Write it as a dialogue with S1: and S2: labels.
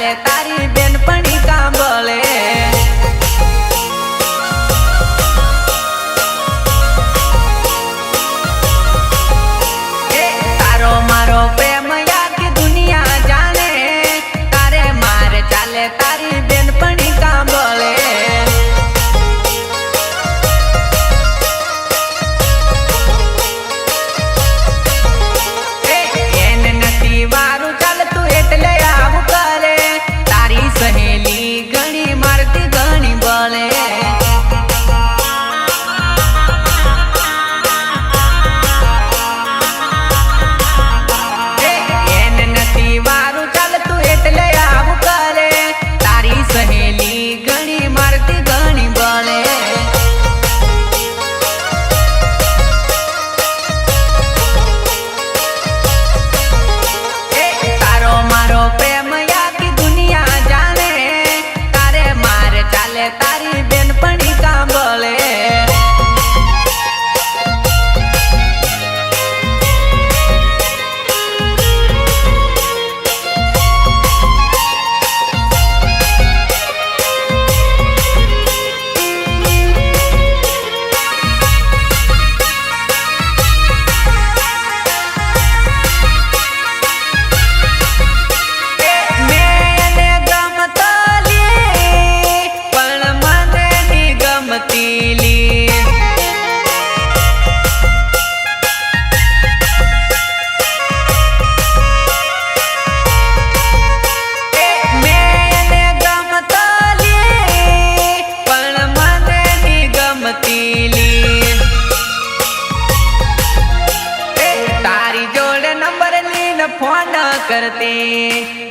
S1: ચાલે તારી બેનપણી કાંબળે તારો મારો પ્રેમ આખી દુનિયા જાણે તારે મારે ચાલે તારી બેનપણી કાંબળે सहेली घणी मारती घणी बळे एन नथी वारू चालतुं एटले आवुं करे तारी सहेली घणी मारती घणी बळे तारो मारो प्रेम आखी दुनिया जाने चाले तारी बेनपणी कांबळे तारी जोड़े नंबर लीन फोन करते